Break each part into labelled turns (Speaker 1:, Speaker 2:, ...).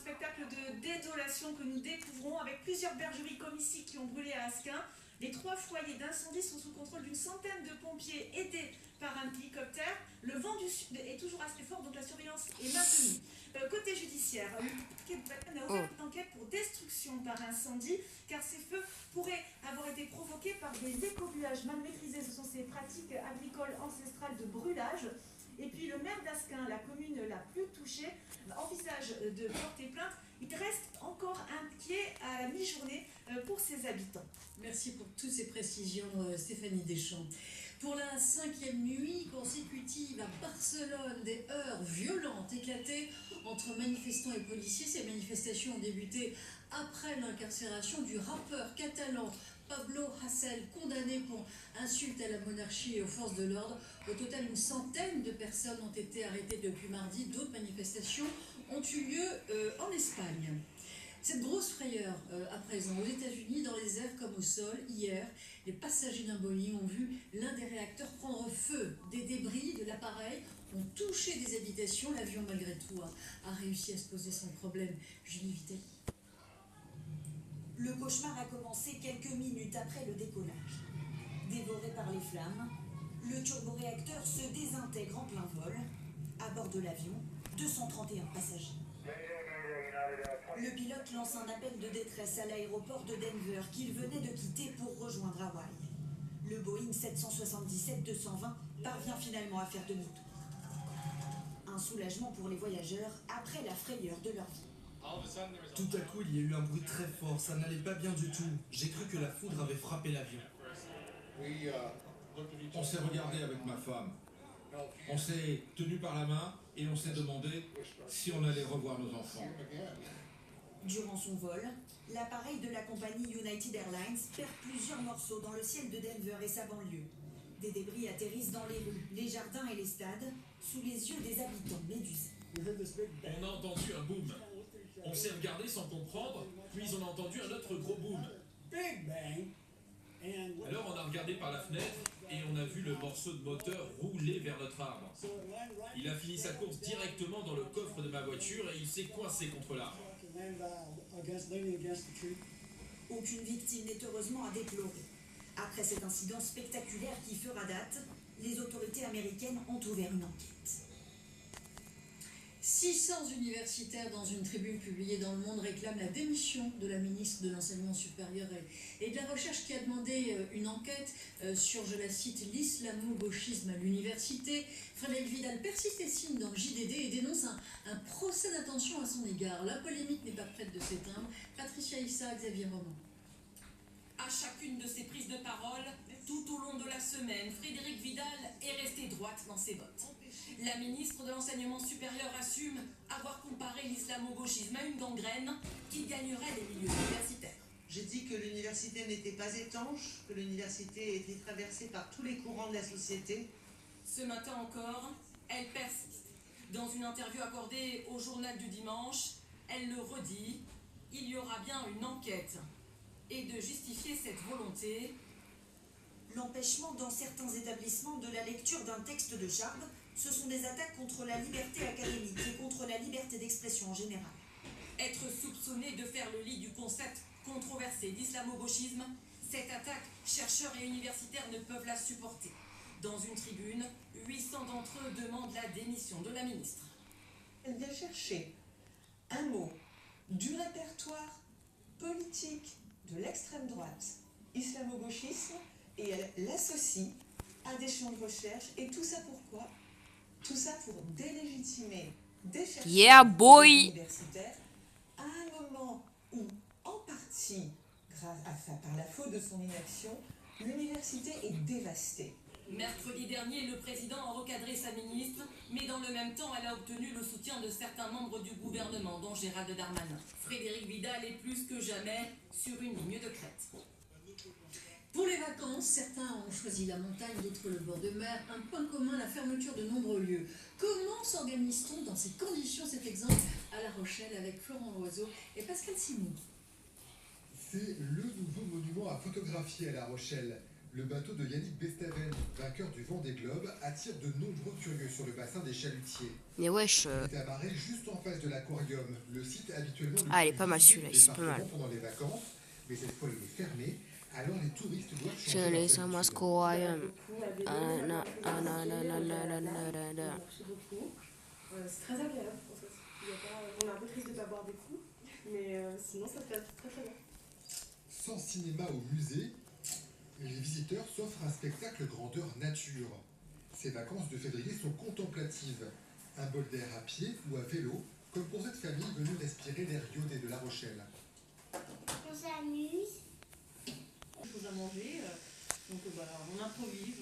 Speaker 1: spectacle de désolation que nous découvrons avec plusieurs bergeries comme ici qui ont brûlé à Asquin. Les 3 foyers d'incendie sont sous contrôle d'une centaine de pompiers aidés par un hélicoptère. Le vent du sud est toujours assez fort, donc la surveillance est maintenue. Côté judiciaire, le parquet de Bayonne a ouvert une enquête pour destruction par incendie, car ces feux pourraient avoir été provoqués par des écobuages mal maîtrisés. Ce sont ces pratiques agricoles ancestrales de brûlage. Et puis le maire d'Asquin, la commune la plus touchée, envisage de porter plainte. Il reste encore inquiet à la mi-journée pour ses habitants.
Speaker 2: Merci pour toutes ces précisions, Stéphanie Deschamps. Pour la 5e nuit consécutive à Barcelone, des heurts violentes éclatées entre manifestants et policiers. Ces manifestations ont débuté après l'incarcération du rappeur catalan Pablo Hasél, condamné pour insulte à la monarchie et aux forces de l'ordre. Au total, une centaine de personnes ont été arrêtées depuis mardi. D'autres manifestations ont eu lieu en Espagne. Cette grosse frayeur à présent aux États-Unis, dans les airs comme au sol. Hier, les passagers d'un Boeing ont vu l'un des réacteurs prendre feu. Des débris de l'appareil ont touché des habitations. L'avion, malgré tout, a réussi à se poser sans problème. Julie Vitali.
Speaker 3: Le cauchemar a commencé quelques minutes après le décollage. Dévoré par les flammes, le turboréacteur se désintègre en plein vol. À bord de l'avion, 231 passagers. Le pilote lance un appel de détresse à l'aéroport de Denver qu'il venait de quitter pour rejoindre Hawaï. Le Boeing 777-220 parvient finalement à faire demi-tour. Un soulagement pour les voyageurs après la frayeur de leur vie.
Speaker 4: Tout à coup, il y a eu un bruit très fort, ça n'allait pas bien du tout. J'ai cru que la foudre avait frappé l'avion.
Speaker 5: On s'est regardé avec ma femme. On s'est tenu par la main et on s'est demandé si on allait revoir nos enfants.
Speaker 3: Durant son vol, l'appareil de la compagnie United Airlines perd plusieurs morceaux dans le ciel de Denver et sa banlieue. Des débris atterrissent dans les rues, les jardins et les stades, sous les yeux des habitants médusés.
Speaker 6: On a entendu un boom. On s'est regardé sans comprendre, puis on a entendu un autre gros boom. Alors on a regardé par la fenêtre et on a vu le morceau de moteur rouler vers notre arbre. Il a fini sa course directement dans le coffre de ma voiture et il s'est coincé contre l'arbre.
Speaker 3: Aucune victime n'est heureusement à déplorer. Après cet incident spectaculaire qui fera date, les autorités américaines ont ouvert une enquête.
Speaker 2: 600 universitaires dans une tribune publiée dans Le Monde réclament la démission de la ministre de l'Enseignement supérieur et de la Recherche qui a demandé une enquête sur, je la cite, l'islamo-gauchisme à l'université. Frédéric Vidal persiste et signe dans le JDD et dénonce un procès d'attention à son égard. La polémique n'est pas prête de s'éteindre. Patricia Issa, Xavier Roman.
Speaker 7: À chacune de ses prises de parole, tout au long de la semaine, Frédéric Vidal est resté droite dans ses bottes. La ministre de l'Enseignement supérieur assume avoir comparé l'islamo-gauchisme à une gangrène qui gagnerait les milieux universitaires.
Speaker 8: J'ai dit que l'université n'était pas étanche, que l'université était traversée par tous les courants de la société.
Speaker 7: Ce matin encore, elle persiste. Dans une interview accordée au journal du dimanche, elle le redit, il y aura bien une enquête. Et de justifier cette volonté,
Speaker 3: l'empêchement dans certains établissements de la lecture d'un texte de Charb, ce sont des attaques contre la liberté académique et contre la liberté d'expression en général.
Speaker 7: Être soupçonné de faire le lit du concept controversé d'islamo-gauchisme, cette attaque, chercheurs et universitaires ne peuvent la supporter. Dans une tribune, 800 d'entre eux demandent la démission de la ministre.
Speaker 8: Elle vient chercher un mot du répertoire politique de l'extrême droite, islamo-gauchisme, et elle l'associe à des champs de recherche. Et tout ça pourquoi? Tout ça pour délégitimer des chercheurs universitaires à un moment où, en partie, par la faute de son inaction, l'université est dévastée.
Speaker 7: Mercredi dernier, le président a recadré sa ministre, mais dans le même temps, elle a obtenu le soutien de certains membres du gouvernement, dont Gérald Darmanin. Frédéric Vidal est plus que jamais sur une ligne de crête.
Speaker 2: Pour les vacances, certains ont choisi la montagne, d'autres le bord de mer. Un point commun, la fermeture de nombreux lieux. Comment s'organise-t-on dans ces conditions? Cet exemple à La Rochelle avec Florent Loiseau et Pascal Simon.
Speaker 9: C'est le nouveau monument à photographier à La Rochelle. Le bateau de Yannick Bestaven, vainqueur du Vendée Globe, attire de nombreux curieux sur le bassin des Chalutiers.
Speaker 10: Mais wesh.
Speaker 9: Il est amarré juste en face de l'aquarium, le site habituellement le
Speaker 10: Ah, elle est
Speaker 9: plus
Speaker 10: pas mal
Speaker 9: visité
Speaker 10: celui-là,
Speaker 9: du
Speaker 10: c'est pas mal.
Speaker 9: département pendant les vacances, mais cette fois il est fermé, alors les touristes doivent
Speaker 10: Je
Speaker 9: changer
Speaker 10: laisse
Speaker 9: leurs
Speaker 10: un masque
Speaker 9: habitudes.
Speaker 10: au royaume.
Speaker 11: Merci beaucoup. C'est très agréable en fait. On est un peu triste de ne pas boire des coups, mais sinon ça se passe très très bien.
Speaker 9: Sans cinéma au musée, les visiteurs s'offrent un spectacle grandeur nature. Ces vacances de février sont contemplatives. Un bol d'air à pied ou à vélo, comme pour cette famille venue respirer l'air iodé de La Rochelle.
Speaker 12: On s'amuse.
Speaker 2: Chose à manger, donc on improvise,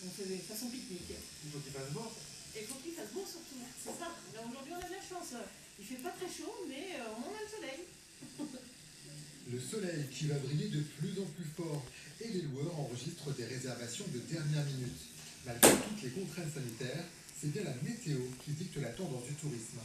Speaker 2: on fait de façon pique-nique.
Speaker 9: Il faut qu'il fasse beau.
Speaker 2: Et il faut qu'il fasse beau surtout, c'est ça. Là aujourd'hui on a de la chance, il fait pas très chaud mais on a le soleil.
Speaker 9: Le soleil qui va briller de plus en plus fort et les loueurs enregistrent des réservations de dernière minute. Malgré toutes les contraintes sanitaires, c'est bien la météo qui dicte la tendance du tourisme.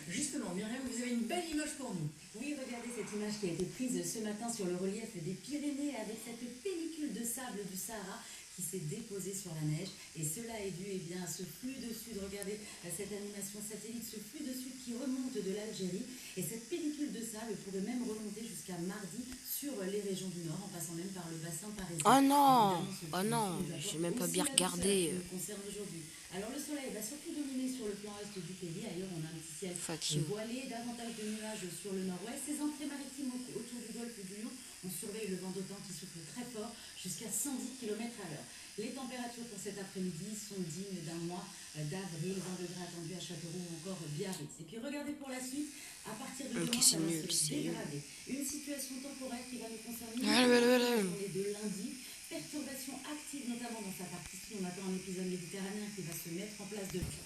Speaker 2: Justement, Myriam, vous avez une belle image pour nous.
Speaker 13: Oui, regardez cette image qui a été prise ce matin sur le relief des Pyrénées avec cette pellicule de sable du Sahara qui s'est déposée sur la neige. Et cela est dû à ce flux de sud. Regardez cette animation satellite, ce flux de sud qui remonte de l'Algérie. Et cette pellicule de sable pourrait même remonter jusqu'à mardi sur les régions du Nord, en passant même par le bassin parisien.
Speaker 10: Oh non, oh non, j'ai même pas bien regardé.
Speaker 13: Concerne aujourd'hui. Alors le soleil va surtout dominer sur le plan est du pays. Ailleurs, on a un petit ciel voilé, davantage de nuages sur le nord-ouest. Ces entrées maritimes autour du golfe du Lion, on surveille le vent d'OTAN qui souffle très fort, jusqu'à 110 km à l'heure. Les températures pour cet après-midi sont dignes d'un mois d'avril, 20 degrés attendus à Châteauroux ou encore Biarritz. Et puis regardez pour la suite, à partir de demain, ça va se dégrader. Une situation temporaire qui va nous concerner la journée de lundi. Perturbation active notamment dans sa partie sud. On attend un épisode méditerranéen qui va se mettre en place depuis.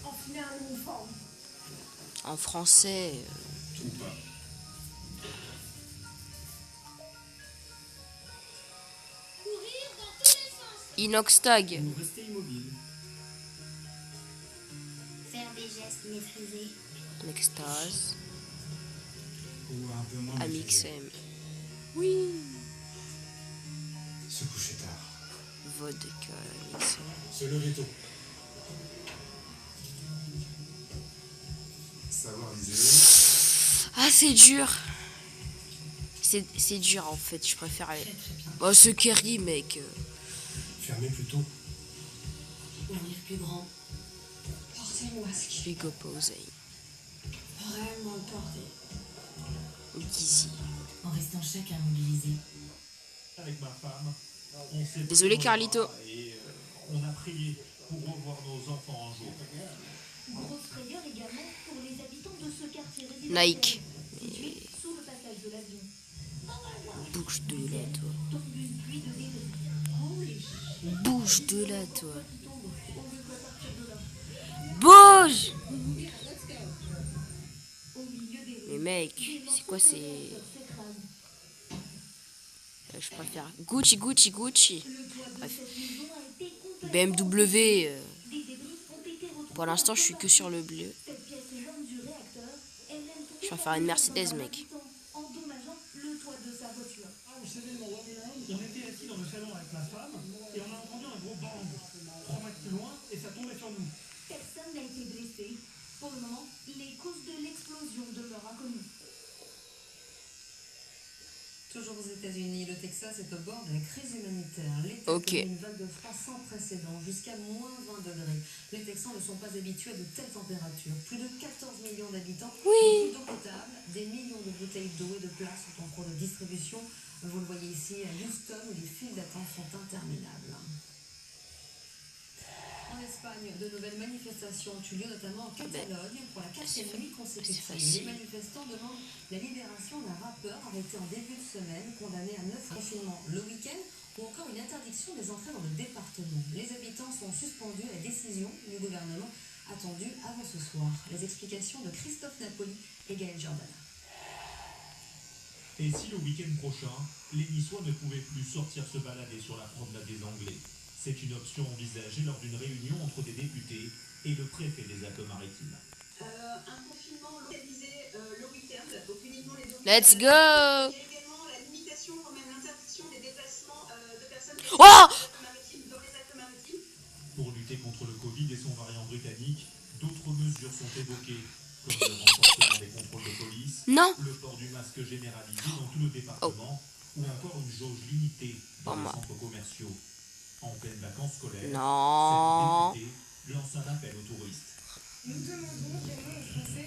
Speaker 11: Enfiler un uniforme.
Speaker 10: En français.
Speaker 6: Tout pas.
Speaker 12: Courir dans tous les sens.
Speaker 10: Inoxtag.
Speaker 4: Ou rester immobile.
Speaker 12: Faire des gestes maîtrisés.
Speaker 10: L'extase.
Speaker 4: Ou un peu moins.
Speaker 10: Amixem. Oui.
Speaker 4: Se coucher tard.
Speaker 10: Vodka, Amixem.
Speaker 4: Se lever tôt. Savoir viser.
Speaker 10: Ah, c'est dur. C'est dur en fait, je préfère aller. Oh, ce Kerry, mec.
Speaker 4: Fermer plus tôt.
Speaker 13: Devenir plus grand.
Speaker 11: Porter le masque.
Speaker 10: Big opposé.
Speaker 11: Vraiment le porter.
Speaker 10: Dizzy.
Speaker 13: En restant chacun mobilisé.
Speaker 14: Avec ma femme, on s'est
Speaker 10: Désolé, Carlito.
Speaker 14: Et on a prié pour revoir nos enfants un jour.
Speaker 12: Grosse frayeur également pour les habitants de ce quartier
Speaker 10: Nike.
Speaker 12: situé sous le passage de l'avion.
Speaker 10: Bouge de là, toi.
Speaker 12: Tombe une pluie de débris.
Speaker 10: Bouge de là, toi.
Speaker 12: Qui tombe au lieu de partir de là.
Speaker 10: Bouge.
Speaker 12: Au milieu des
Speaker 10: Mais mec, c'est quoi ces... Je préfère Gucci. Bref. BMW. Pour l'instant, je suis que sur le bleu. Je vais faire une Mercedes, mec.
Speaker 14: Vous savez, on était assis dans le salon avec ma femme et on a entendu un gros bang 3 mètres plus loin et ça tombait sur nous.
Speaker 12: Personne n'a été blessé. Pour le moment, les causes de l'explosion demeurent inconnues.
Speaker 13: Toujours aux États-Unis, le Texas est au bord de la crise humanitaire. L'État
Speaker 10: connaît
Speaker 13: une vague de froid sans précédent, jusqu'à moins 20 degrés. Les Texans ne sont pas habitués à de telles températures. Plus de 14 millions d'habitants, beaucoup d'eau potable, des millions de bouteilles d'eau et de plats sont en cours de distribution. Vous le voyez ici à Houston où les files d'attente sont interminables. En Espagne, de nouvelles manifestations ont eu lieu, notamment en Catalogne, pour la 4e nuit consécutive. Les manifestants demandent la libération d'un rappeur arrêté en début de semaine, condamné à 9 confinements le week-end, ou encore une interdiction des entrées dans le département. Les habitants sont suspendus à la décision du gouvernement attendue avant ce soir. Les explications de Christophe Napoli et Gaël Jordan.
Speaker 14: Et si le week-end prochain, les Niçois ne pouvaient plus sortir se balader sur la promenade des Anglais? C'est une option envisagée lors d'une réunion entre des députés et le préfet des Alpes-Maritimes.
Speaker 11: Un confinement localisé le week-end, donc uniquement les
Speaker 10: Let's go. Oh!
Speaker 14: Pour lutter contre le Covid et son variant britannique, d'autres mesures sont évoquées, comme le renforcement des contrôles de police,
Speaker 10: Non.
Speaker 14: le port du masque généralisé dans tout le département, ou encore une jauge limitée dans les centres commerciaux. En pleine vacances scolaires,
Speaker 10: Non.
Speaker 14: cette députée lance un appel aux touristes.
Speaker 11: Nous demandons vraiment aux Français